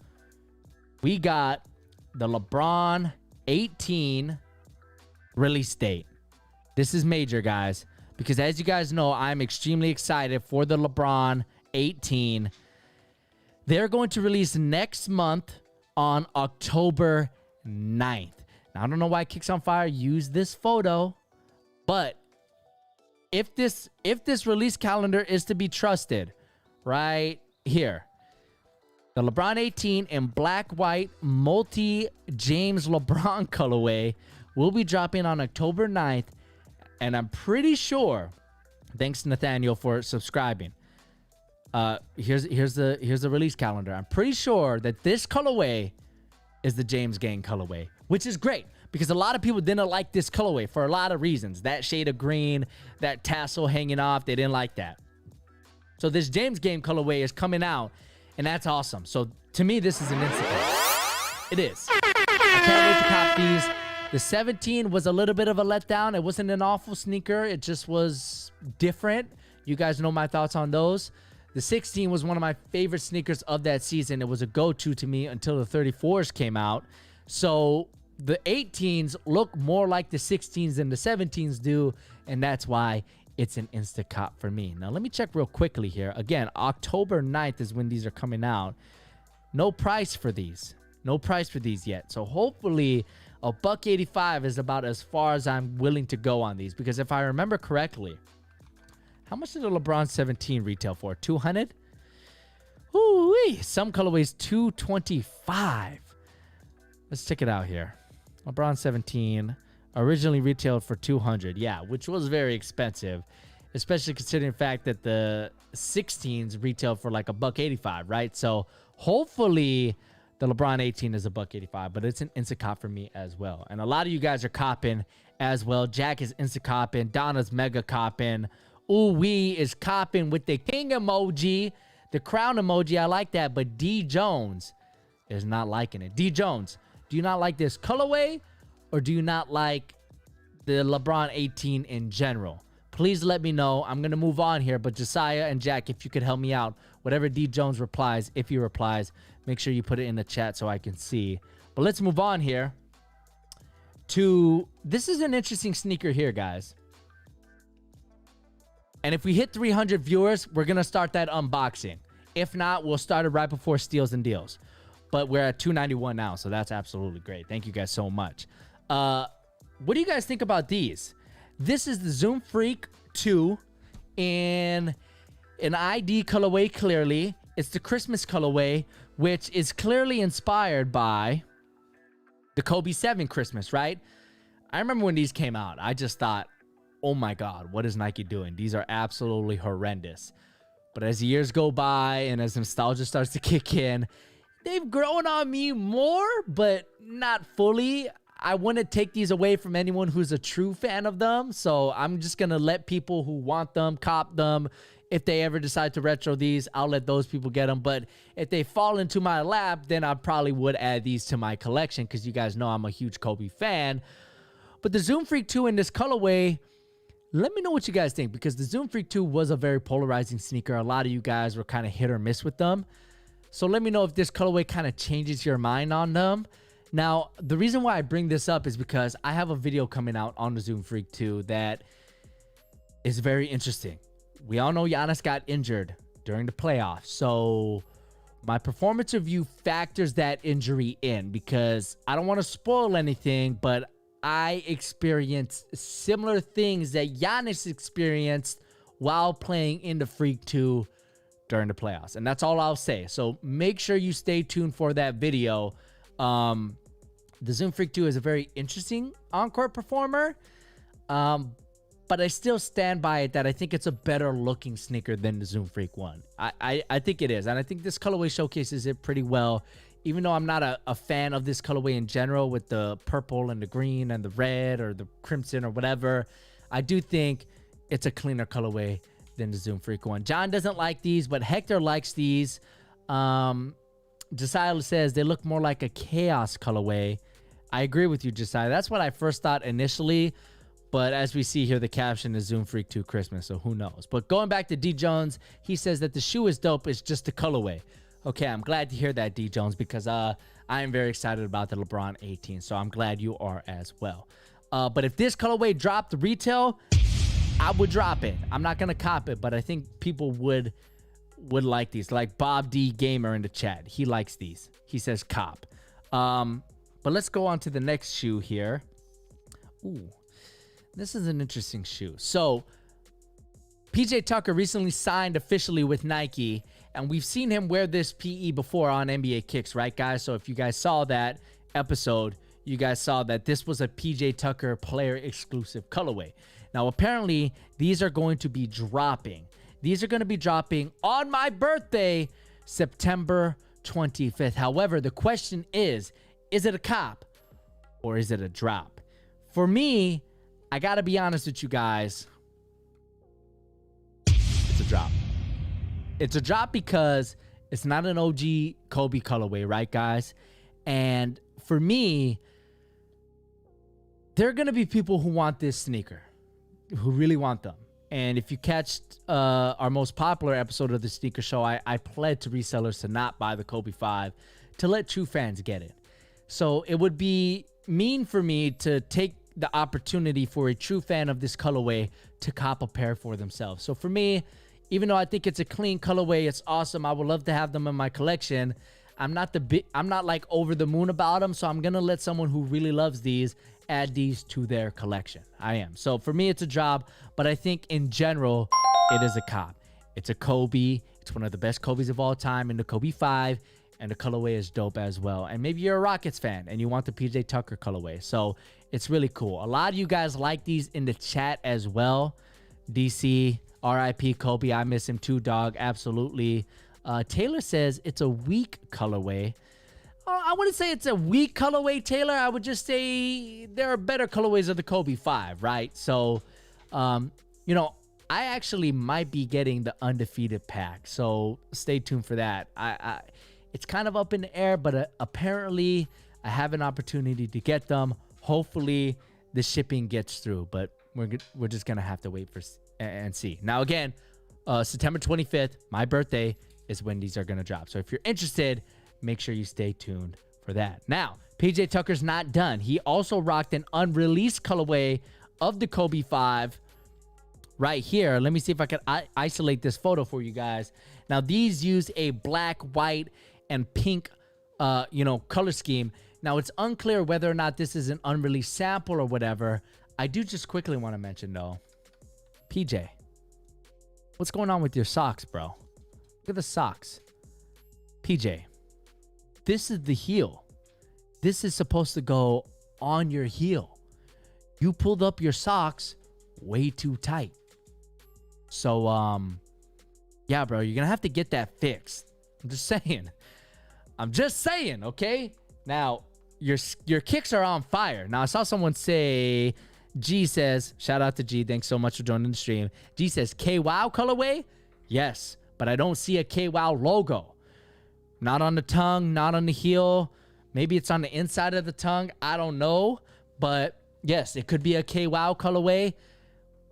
We got the LeBron 18 release date. This is major, guys, because as you guys know, I'm extremely excited for the LeBron 18. They're going to release next month on October 9th. Now, I don't know why Kicks on Fire used this photo, but if this release calendar is to be trusted, right here, the LeBron 18 in black, white, multi-James LeBron colorway will be dropping on October 9th, and I'm pretty sure, thanks to Nathaniel for subscribing, here's the release calendar. I'm pretty sure that this colorway is the James Gang colorway, which is great because a lot of people didn't like this colorway for a lot of reasons. That shade of green, that tassel hanging off, they didn't like that. So this James Gang colorway is coming out, and that's awesome. So to me, this is an instant. It is. I can't wait to cop these. The 17 was a little bit of a letdown. It wasn't an awful sneaker. It just was different. You guys know my thoughts on those. The 16 was one of my favorite sneakers of that season. It was a go-to to me until the 34s came out. So the 18s look more like the 16s than the 17s do, and that's why it's an instant cop for me. Now, let me check real quickly here. Again, October 9th is when these are coming out. No price for these. No price for these yet. So hopefully $185 is about as far as I'm willing to go on these, because if I remember correctly, how much did the LeBron 17 retail for? 200? Ooh-wee. Some colorways $225. Let's check it out here. LeBron 17 originally retailed for 200. Yeah, which was very expensive, especially considering the fact that the 16s retailed for like $185, right? So hopefully the LeBron 18 is $185, but it's an instant cop for me as well. And a lot of you guys are copping as well. Jack is instant copping. Donna's mega copping. Ooh, we is copping with the king emoji, the crown emoji. I like that, but D Jones is not liking it. D Jones, do you not like this colorway, or do you not like the LeBron 18 in general? Please let me know. I'm going to move on here, but Josiah and Jack, if you could help me out, whatever D Jones replies, if he replies, make sure you put it in the chat so I can see. But let's move on here to, this is an interesting sneaker here, guys. And if we hit 300 viewers, we're going to start that unboxing. If not, we'll start it right before Steals and Deals. But we're at 291 now, so that's absolutely great. Thank you guys so much. What do you guys think about these? This is the Zoom Freak 2 in an ID colorway, clearly. It's the Christmas colorway, which is clearly inspired by the Kobe 7 Christmas, right? I remember when these came out, I just thought, oh my God, what is Nike doing? These are absolutely horrendous. But as the years go by and as nostalgia starts to kick in, they've grown on me more, but not fully. I wouldn't take these away from anyone who's a true fan of them. So I'm just going to let people who want them cop them. If they ever decide to retro these, I'll let those people get them. But if they fall into my lap, then I probably would add these to my collection, because you guys know I'm a huge Kobe fan. But the Zoom Freak 2 in this colorway, let me know what you guys think, because the Zoom Freak 2 was a very polarizing sneaker. A lot of you guys were kind of hit or miss with them. So let me know if this colorway kind of changes your mind on them. Now, the reason why I bring this up is because I have a video coming out on the Zoom Freak 2 that is very interesting. We all know Giannis got injured during the playoffs. So my performance review factors that injury in, because I don't want to spoil anything, but I experienced similar things that Giannis experienced while playing in the Freak 2 during the playoffs. And that's all I'll say. So make sure you stay tuned for that video. The Zoom Freak 2 is a very interesting on-court performer. But I still stand by it that I think it's a better looking sneaker than the Zoom Freak 1. I think it is. And I think this colorway showcases it pretty well. Even though I'm not a fan of this colorway in general with the purple and the green and the red or the crimson or whatever, I do think it's a cleaner colorway than the Zoom Freak 1. John doesn't like these, but Hector likes these. Josiah says they look more like a chaos colorway. I agree with you, Josiah. That's what I first thought initially. But as we see here, the caption is Zoom Freak 2 Christmas, so who knows? But going back to D. Jones, he says that the shoe is dope. It's just the colorway. Okay, I'm glad to hear that, D. Jones, because I am very excited about the LeBron 18, so I'm glad you are as well. But if this colorway dropped retail, I would drop it. I'm not going to cop it, but I think people would like these. Like Bob D. Gamer in the chat. He likes these. He says cop. But let's go on to the next shoe here. Ooh. This is an interesting shoe. So, PJ Tucker recently signed officially with Nike, and we've seen him wear this PE before on NBA Kicks, right, guys? So, if you guys saw that episode, you guys saw that this was a PJ Tucker player exclusive colorway. Now, apparently, these are going to be dropping. These are going to be dropping on my birthday, September 25th. However, the question is it a cop or is it a drop? For me, I got to be honest with you guys. It's a drop. It's a drop because it's not an OG Kobe colorway, right, guys? And for me, there are going to be people who want this sneaker, who really want them. And if you catch our most popular episode of the Sneaker Show, I pled to resellers to not buy the Kobe 5, to let true fans get it. So it would be mean for me to take the opportunity for a true fan of this colorway to cop a pair for themselves. So for me, even though I think it's a clean colorway, it's awesome. I would love to have them in my collection. I'm not like over the moon about them, so I'm gonna let someone who really loves these add these to their collection. I am. So for me, it's a job, but I think in general, it is a cop. It's a Kobe. It's one of the best Kobes of all time in the Kobe 5. And the colorway is dope as well. And maybe you're a Rockets fan and you want the PJ Tucker colorway. So it's really cool. A lot of you guys like these in the chat as well. DC, RIP Kobe. I miss him too, dog. Absolutely. Taylor says it's a weak colorway. I wouldn't say it's a weak colorway, Taylor. I would just say there are better colorways of the Kobe 5, right? So, you know, I actually might be getting the undefeated pack. So stay tuned for that. It's kind of up in the air, but apparently I have an opportunity to get them. Hopefully the shipping gets through, but we're just going to have to wait for and see. Now, again, September 25th, my birthday, is when these are going to drop. So if you're interested, make sure you stay tuned for that. Now, PJ Tucker's not done. He also rocked an unreleased colorway of the Kobe 5 right here. Let me see if I can isolate this photo for you guys. Now, these use a black, white, and pink, color scheme. Now, it's unclear whether or not this is an unreleased sample or whatever. I do just quickly want to mention, though, PJ, what's going on with your socks, bro? Look at the socks. PJ, this is the heel. This is supposed to go on your heel. You pulled up your socks way too tight. So, yeah, bro, you're going to have to get that fixed. I'm just saying, okay? Now, your kicks are on fire. Now, I saw someone say, G says, shout out to G, thanks so much for joining the stream. G says, K-Wow colorway? Yes, but I don't see a K-Wow logo. Not on the tongue, not on the heel. Maybe it's on the inside of the tongue. I don't know. But, yes, it could be a K-Wow colorway.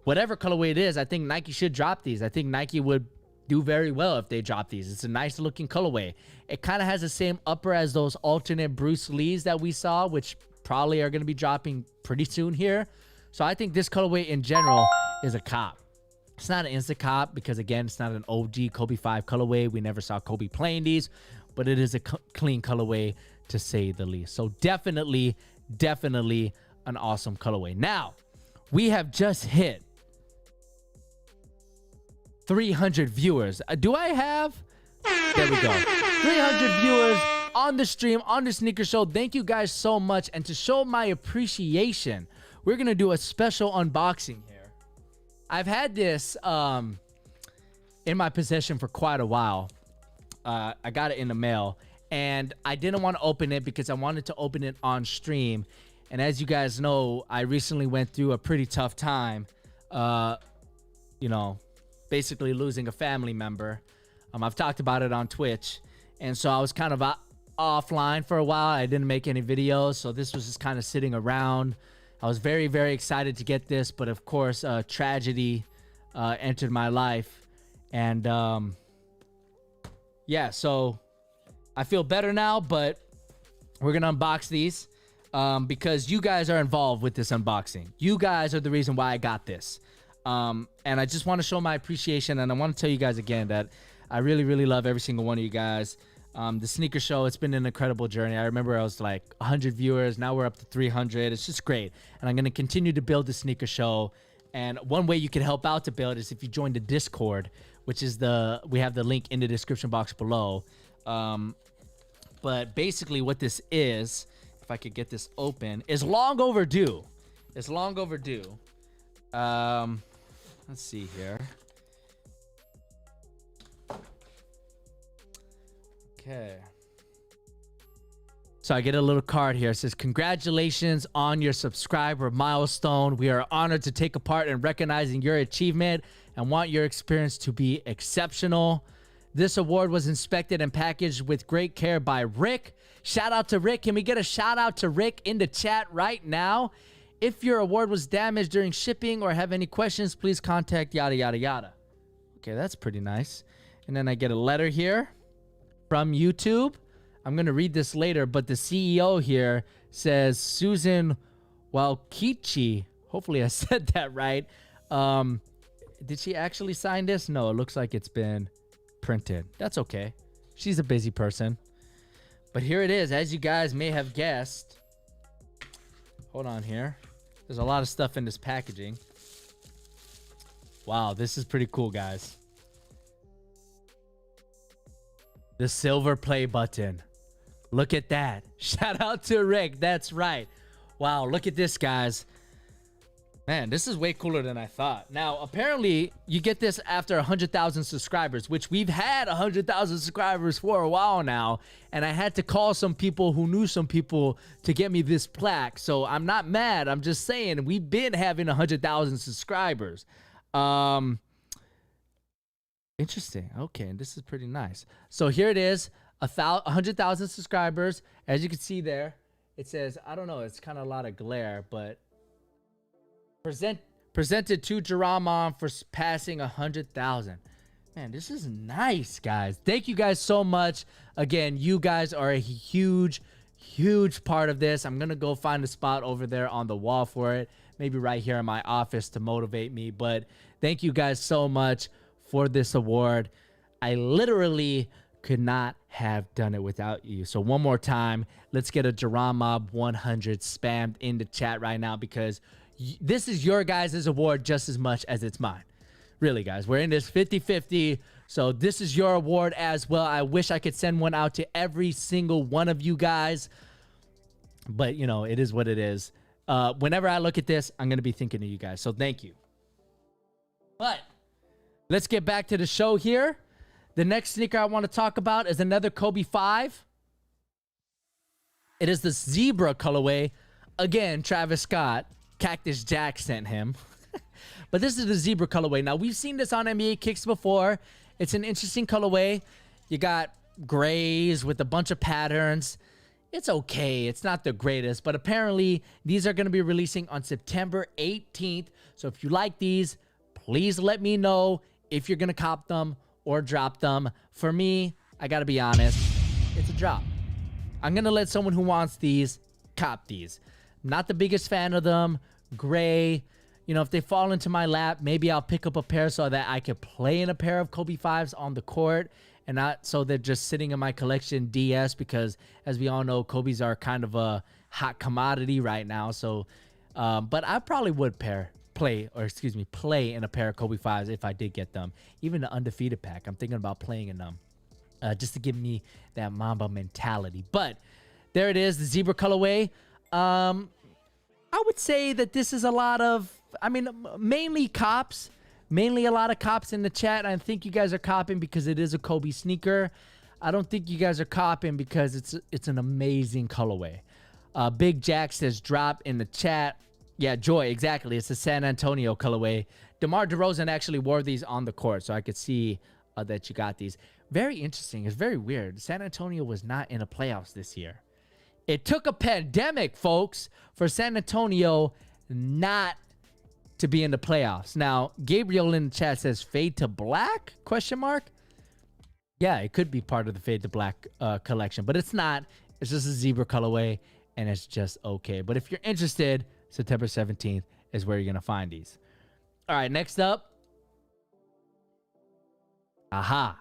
Whatever colorway it is, I think Nike should drop these. I think Nike would do very well if they drop these. It's a nice looking colorway. It kind of has the same upper as those alternate Bruce Lees that we saw, which probably are going to be dropping pretty soon here. So I think this colorway in general is a cop. It's not an instant cop because, again, it's not an OG Kobe 5 colorway. We never saw Kobe playing these, but it is a clean colorway to say the least. So definitely an awesome colorway. Now, we have just hit 300 viewers. Do I have? There we go. 300 viewers on the stream, on the sneaker show. Thank you guys so much. And to show my appreciation, we're going to do a special unboxing here. I've had this in my possession for quite a while. I got it in the mail, and I didn't want to open it because I wanted to open it on stream. And as you guys know, I recently went through a pretty tough time, you know, basically losing a family member. I've talked about it on Twitch, and so I was kind of offline for a while. I didn't make any videos, so this was just kind of sitting around. I was very, very excited to get this, but of course, tragedy entered my life, and yeah, so I feel better now, but we're gonna unbox these because you guys are involved with this unboxing. You guys are the reason why I got this, and I just want to show my appreciation, and I want to tell you guys again that I really, really love every single one of you guys. The sneaker show, it's been an incredible journey. I remember I was like 100 viewers. Now we're up to 300. It's just great. And I'm going to continue to build the sneaker show. And one way you can help out to build is if you join the Discord, which is we have the link in the description box below. But basically what this is, if I could get this open, is long overdue. It's long overdue. Let's see here. Okay. So I get a little card here. It says, congratulations on your subscriber milestone. We are honored to take a part in recognizing your achievement and want your experience to be exceptional. This award was inspected and packaged with great care by Rick. Shout out to Rick. Can we get a shout out to Rick in the chat right now? If your award was damaged during shipping or have any questions, please contact yada, yada, yada. Okay, that's pretty nice. And then I get a letter here from YouTube. I'm going to read this later, but the CEO here says Susan Walkichi. Hopefully I said that right. Did she actually sign this? No, it looks like it's been printed. That's okay. She's a busy person. But here it is. As you guys may have guessed. Hold on here. There's a lot of stuff in this packaging. Wow, this is pretty cool, guys. The silver play button. Look at that. Shout out to Rick. That's right. Wow, look at this, guys. Man, this is way cooler than I thought. Now, apparently, you get this after 100,000 subscribers, which we've had 100,000 subscribers for a while now. And I had to call some people who knew some people to get me this plaque. So I'm not mad. I'm just saying we've been having 100,000 subscribers. Interesting. Okay, and this is pretty nice. So here it is, 100,000 subscribers. As you can see there, it says, I don't know, it's kind of a lot of glare, but presented to Jerome for passing 100,000. Man, this is nice, guys. Thank you guys so much. Again, you guys are a huge, huge part of this. I'm going to go find a spot over there on the wall for it. Maybe right here in my office to motivate me. But thank you guys so much for this award. I literally could not have done it without you. So one more time, let's get a Jerome Mob 100 spammed in the chat right now, because this is your guys' award just as much as it's mine. Really, guys, we're in this 50-50. So this is your award as well. I wish I could send one out to every single one of you guys, but you know, it is what it is. Whenever I look at this, I'm going to be thinking of you guys. So thank you. But let's get back to the show here. The next sneaker I want to talk about is another Kobe 5. It is the zebra colorway. Again, Travis Scott, Cactus Jack sent him. But this is the zebra colorway. Now, we've seen this on NBA Kicks before. It's an interesting colorway. You got grays with a bunch of patterns. It's okay. It's not the greatest. But apparently, these are going to be releasing on September 18th. So if you like these, please let me know if you're going to cop them or drop them. For me, I got to be honest, it's a drop. I'm going to let someone who wants these cop these. Not the biggest fan of them. Gray. You know, if they fall into my lap, maybe I'll pick up a pair so that I could play in a pair of Kobe 5s on the court, and not so they're just sitting in my collection DS, because as we all know, Kobe's are kind of a hot commodity right now. So, but I probably would play in a pair of Kobe 5s if I did get them. Even the undefeated pack, I'm thinking about playing in them just to give me that Mamba mentality. But there it is, the zebra colorway. I would say that this is a lot of, mainly cops. Mainly a lot of cops in the chat. I think you guys are copping because it is a Kobe sneaker. I don't think you guys are copping because it's an amazing colorway. Big Jack says drop in the chat. Yeah, Joy, exactly. It's the San Antonio colorway. DeMar DeRozan actually wore these on the court, so I could see that you got these. Very interesting. It's very weird. San Antonio was not in the playoffs this year. It took a pandemic, folks, for San Antonio not to be in the playoffs. Now, Gabriel in the chat says fade to black? Question mark. Yeah, it could be part of the fade to black collection, but it's not. It's just a zebra colorway, and it's just okay. But if you're interested, September 17th is where you're going to find these. All right, next up. Aha.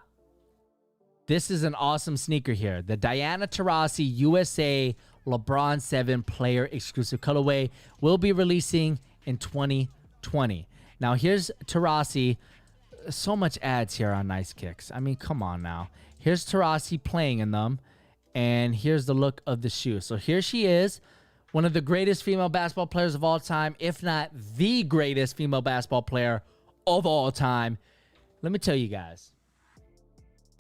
This is an awesome sneaker here. The Diana Taurasi USA LeBron 7 player exclusive colorway will be releasing in 2020. Now, here's Turasi. So much ads here on Nice Kicks. I mean, come on now. Here's Turasi playing in them, and here's the look of the shoe. So here she is, one of the greatest female basketball players of all time, if not the greatest female basketball player of all time. Let me tell you guys,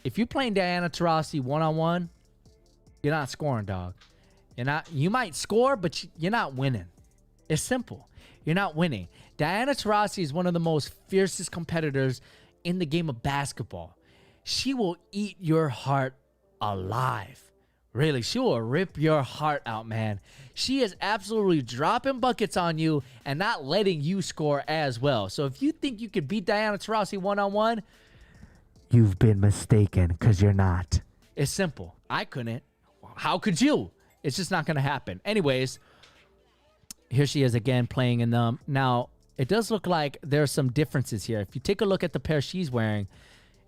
if you're playing Diana Taurasi one-on-one, you're not scoring, dog. You might score, but you're not winning. It's simple. You're not winning. Diana Taurasi is one of the most fiercest competitors in the game of basketball. She will eat your heart alive. Really, she will rip your heart out, man. She is absolutely dropping buckets on you and not letting you score as well. So if you think you could beat Diana Taurasi one-on-one, you've been mistaken, because you're not. It's simple. I couldn't. How could you? It's just not going to happen. Anyways, here she is again playing in them. Now, it does look like there are some differences here. If you take a look at the pair she's wearing,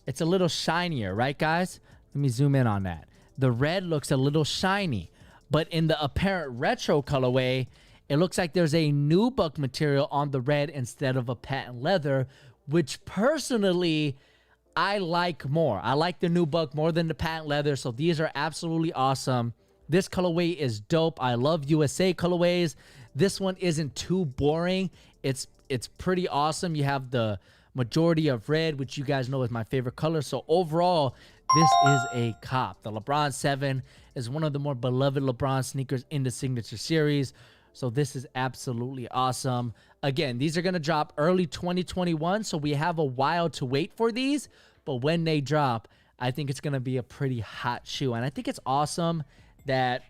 it's a little shinier, right, guys? Let me zoom in on that. The red looks a little shiny, but in the apparent retro colorway, it looks like there's a nubuck material on the red instead of a patent leather, which personally I like more. I like the nubuck more than the patent leather, so these are absolutely awesome. This colorway is dope. I love USA colorways. This one isn't too boring. It's pretty awesome. You have the majority of red, which you guys know is my favorite color. So overall, this is a cop. The LeBron 7 is one of the more beloved LeBron sneakers in the Signature Series. So this is absolutely awesome. Again, these are going to drop early 2021, so we have a while to wait for these. But when they drop, I think it's going to be a pretty hot shoe. And I think it's awesome that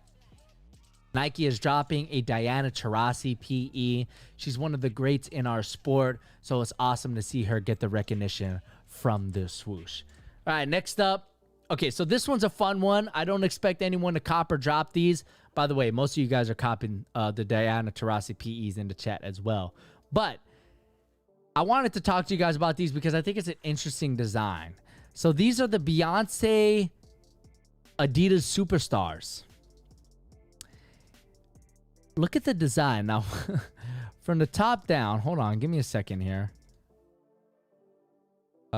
Nike is dropping a Diana Taurasi PE. She's one of the greats in our sport, so it's awesome to see her get the recognition from this swoosh. All right, next up. Okay, so this one's a fun one. I don't expect anyone to cop or drop these. By the way, most of you guys are copying the Diana Taurasi PEs in the chat as well. But I wanted to talk to you guys about these because I think it's an interesting design. So these are the Beyonce Adidas Superstars. Look at the design. Now, from the top down, hold on, give me a second here.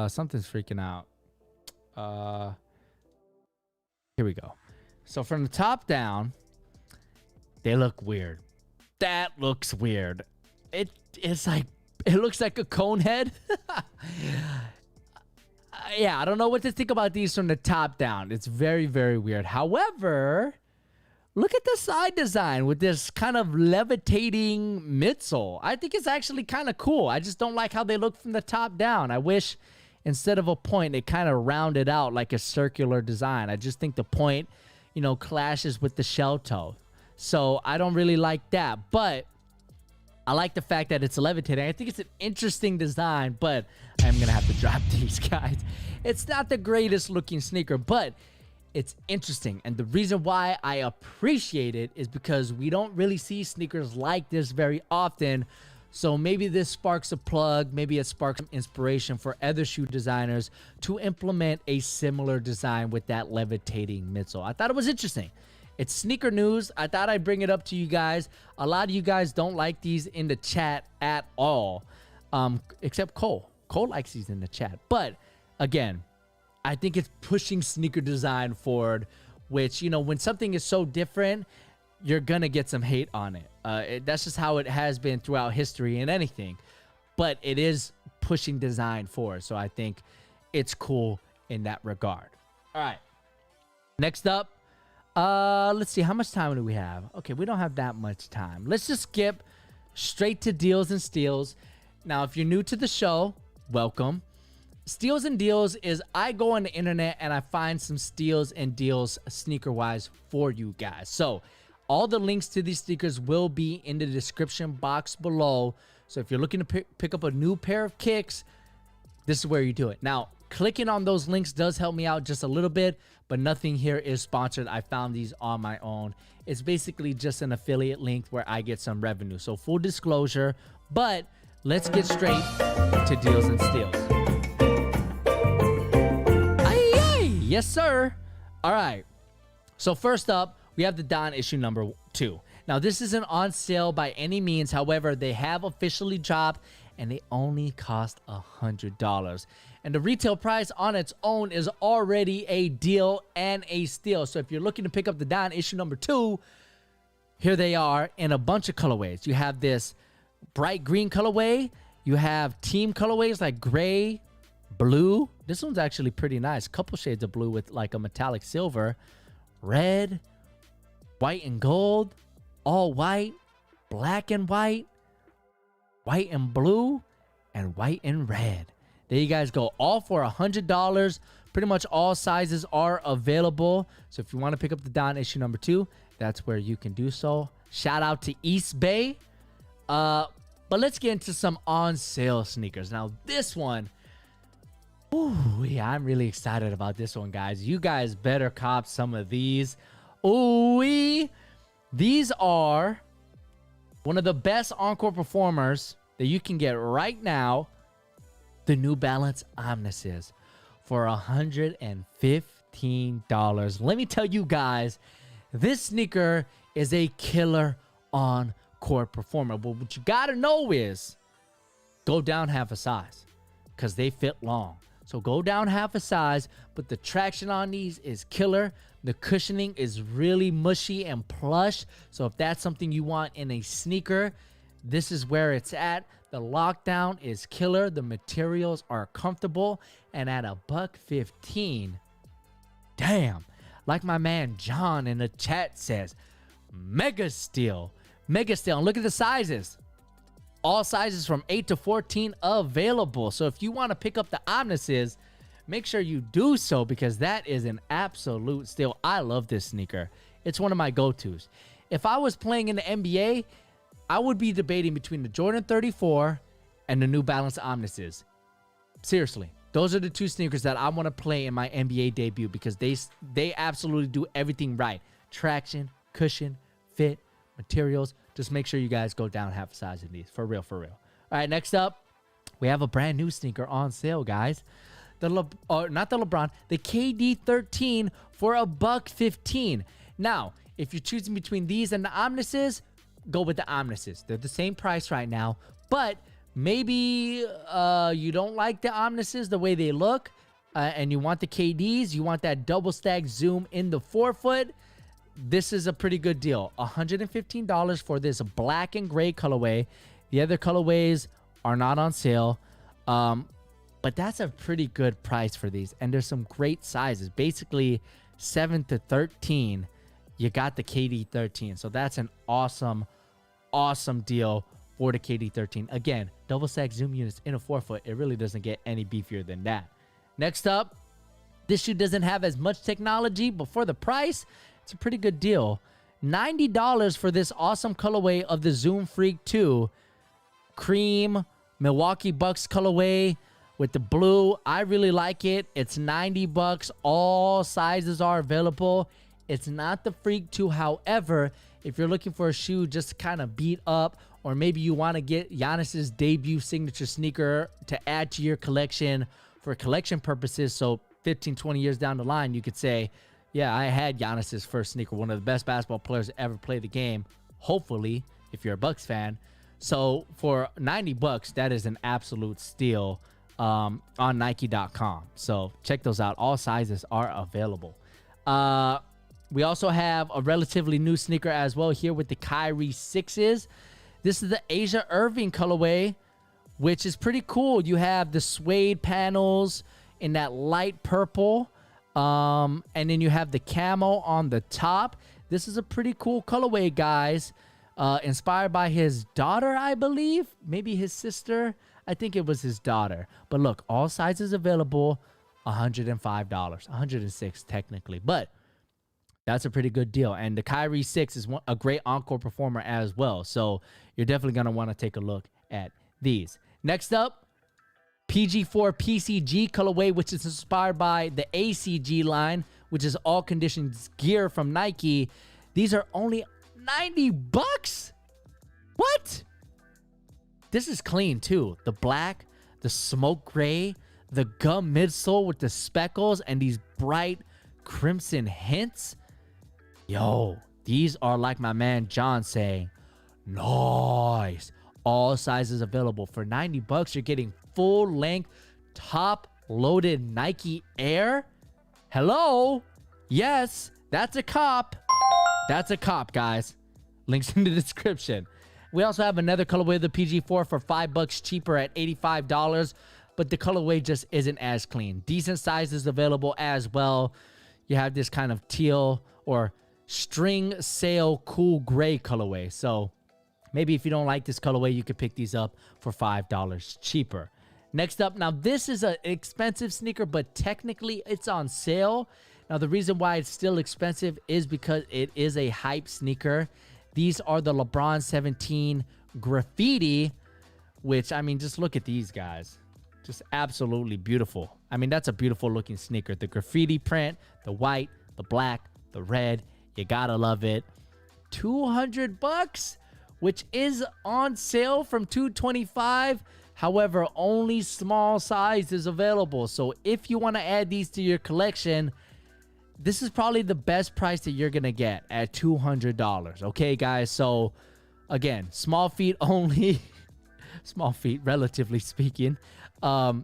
Something's freaking out. Here we go. So from the top down, they look weird. That looks weird. It looks like a cone head. Yeah, I don't know what to think about these from the top down. It's very, very weird. However, look at the side design with this kind of levitating midsole. I think it's actually kind of cool. I just don't like how they look from the top down. I wish instead of a point, it kind of rounded out like a circular design. I just think the point, clashes with the shell toe. So I don't really like that. But I like the fact that it's levitating. I think it's an interesting design, but I'm going to have to drop these guys. It's not the greatest looking sneaker, but it's interesting. And the reason why I appreciate it is because we don't really see sneakers like this very often. So maybe this sparks a plug. Maybe it sparks some inspiration for other shoe designers to implement a similar design with that levitating midsole. I thought it was interesting. It's sneaker news. I thought I'd bring it up to you guys. A lot of you guys don't like these in the chat at all, except Cole. Cole likes these in the chat. But again, I think it's pushing sneaker design forward, which, you know, when something is so different, you're going to get some hate on it. That's just how it has been throughout history and anything. But it is pushing design forward. So I think it's cool in that regard. All right. Next up, let's see. How much time do we have? Okay, we don't have that much time. Let's just skip straight to deals and steals. Now, if you're new to the show, welcome. Steals and deals is I go on the internet and I find some steals and deals sneaker-wise for you guys. So all the links to these sneakers will be in the description box below. So if you're looking to pick up a new pair of kicks, this is where you do it. Now, clicking on those links does help me out just a little bit, but nothing here is sponsored. I found these on my own. It's basically just an affiliate link where I get some revenue. So full disclosure, but let's get straight to deals and steals. Yes, sir. All right. So first up, we have the Don issue number 2. Now, this isn't on sale by any means. However, they have officially dropped, and they only cost $100. And the retail price on its own is already a deal and a steal. So if you're looking to pick up the Don issue number 2, here they are in a bunch of colorways. You have this bright green colorway. You have team colorways like gray, blue. This one's actually pretty nice. Couple shades of blue with like a metallic silver. Red, white and gold, all white, black and white, white and blue, and white and red. There you guys go. All for $100. Pretty much all sizes are available. So if you want to pick up the Don issue number 2, that's where you can do so. Shout out to East Bay. But let's get into some on sale sneakers. Now this one, ooh, yeah, I'm really excited about this one, guys. You guys better cop some of these. Ooh, these are one of the best encore performers that you can get right now. The New Balance Omnises for $115. Let me tell you guys, this sneaker is a killer on court performer. But what you gotta know is go down half a size because they fit long. So go down half a size, but the traction on these is killer. The cushioning is really mushy and plush. So if that's something you want in a sneaker, this is where it's at. The lockdown is killer. The materials are comfortable. And at $115, damn, like my man John in the chat says, mega steal. Mega steal. And look at the sizes. All sizes from 8 to 14 available. So if you want to pick up the Omnises, make sure you do so because that is an absolute steal. I love this sneaker. It's one of my go-tos. If I was playing in the NBA, I would be debating between the Jordan 34 and the New Balance Omnises. Seriously, those are the two sneakers that I want to play in my NBA debut because they absolutely do everything right. Traction, cushion, fit, materials. Just make sure you guys go down half a size in these. For real, for real. All right, next up, we have a brand new sneaker on sale, guys. Not the LeBron, the KD 13 for $115. Now, if you're choosing between these and the Omnises, go with the Omnises. They're the same price right now, but maybe you don't like the Omnises the way they look, and you want the KDs, you want that double stack zoom in the forefoot. This is a pretty good deal. $115 for this black and gray colorway. The other colorways are not on sale, but that's a pretty good price for these. And there's some great sizes. Basically, 7 to 13, you got the KD 13. So that's an awesome, awesome deal for the KD 13. Again, double stack zoom units in a forefoot. It really doesn't get any beefier than that. Next up, this shoe doesn't have as much technology, but for the price, it's a pretty good deal. $90 for this awesome colorway of the Zoom Freak 2. Cream, Milwaukee Bucks colorway with the blue. I really like it. It's $90. All sizes are available. It's not the Freak 2. However, if you're looking for a shoe just to kind of beat up, or maybe you want to get Giannis's debut signature sneaker to add to your collection for collection purposes, so 15, 20 years down the line, you could say, Yeah, I had Giannis's first sneaker, one of the best basketball players to ever play the game. Hopefully, if you're a Bucks fan. So for $90, that is an absolute steal on Nike.com. So check those out. All sizes are available. We also have a relatively new sneaker as well here with the Kyrie 6s. This is the Asia Irving colorway, which is pretty cool. You have the suede panels in that light purple. And then you have the camo on the top. This is a pretty cool colorway, guys. Inspired by his daughter, I believe. Maybe his sister. I think it was his daughter. But look, all sizes available. $105. $106 technically. But that's a pretty good deal. And the Kyrie 6 is a great encore performer as well. So you're definitely going to want to take a look at these. Next up, PG4 PCG colorway, which is inspired by the ACG line, which is all conditions gear from Nike. These are only $90. What? This is clean too. The black, the smoke gray, the gum midsole with the speckles, and these bright crimson hints. Yo, these are like my man John saying, nice. All sizes available. For $90, you're getting full length, top loaded Nike Air. Hello? Yes, that's a cop. That's a cop, guys. Links in the description. We also have another colorway of the PG4 for $5 cheaper at $85, but the colorway just isn't as clean. Decent sizes available as well. You have this kind of teal or string sail cool gray colorway. So maybe if you don't like this colorway, you could pick these up for $5 cheaper. Next up, now this is an expensive sneaker, but technically it's on sale. Now the reason why it's still expensive is because it is a hype sneaker. These are the LeBron 17 Graffiti, which, I mean, just look at these guys. Just absolutely beautiful. I mean, that's a beautiful looking sneaker. The graffiti print, the white, the black, the red. You gotta love it. $200, which is on sale from $225. However, only small size is available. So if you want to add these to your collection, this is probably the best price that you're gonna get at $200. Okay, guys. So again, small feet only. Small feet, relatively speaking. But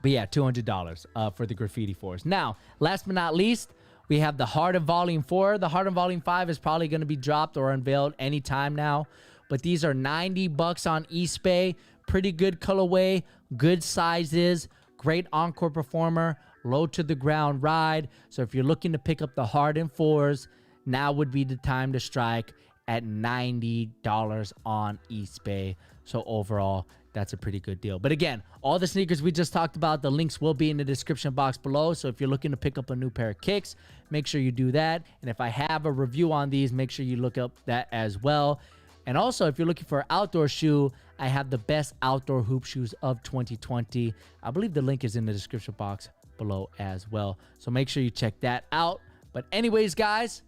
yeah, $200 for the Graffiti 4s. Now, last but not least, we have the Harden Volume 4. The Harden Volume 5 is probably going to be dropped or unveiled anytime now. But these are $90 on eBay. Pretty good colorway, good sizes, great encore performer, low to the ground ride. So if you're looking to pick up the Harden 4s, now would be the time to strike at $90 on eBay. So overall, that's a pretty good deal. But again, all the sneakers we just talked about, the links will be in the description box below. So if you're looking to pick up a new pair of kicks, make sure you do that. And if I have a review on these, make sure you look up that as well. And also, if you're looking for an outdoor shoe, I have the best outdoor hoop shoes of 2020. I believe the link is in the description box below as well. So make sure you check that out. But anyways, guys,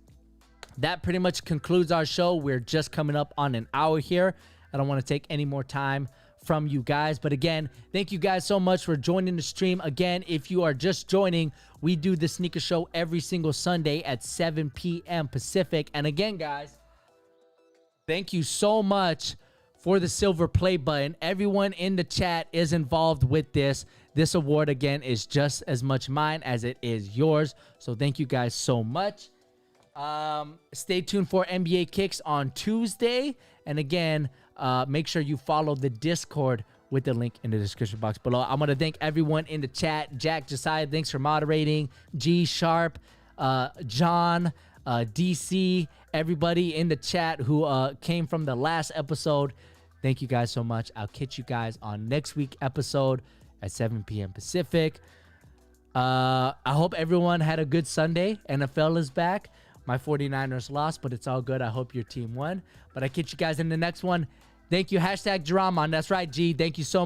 that pretty much concludes our show. We're just coming up on an hour here. I don't want to take any more time from you guys. But again, thank you guys so much for joining the stream. Again, if you are just joining, we do the sneaker show every single Sunday at 7 p.m. Pacific. And again, guys, thank you so much for the silver play button. Everyone in the chat is involved with this. This award, again, is just as much mine as it is yours. So thank you guys so much. Stay tuned for NBA Kicks on Tuesday. And again, make sure you follow the Discord with the link in the description box below. I want to thank everyone in the chat. Jack, Josiah, thanks for moderating. G Sharp, John, DC, everybody in the chat who came from the last episode. Thank you guys so much. I'll catch you guys on next week's episode at 7 p.m. Pacific. I hope everyone had a good Sunday. NFL is back. My 49ers lost, but it's all good. I hope your team won. But I catch you guys in the next one. Thank you. Hashtag Dramon. That's right, G. Thank you so much.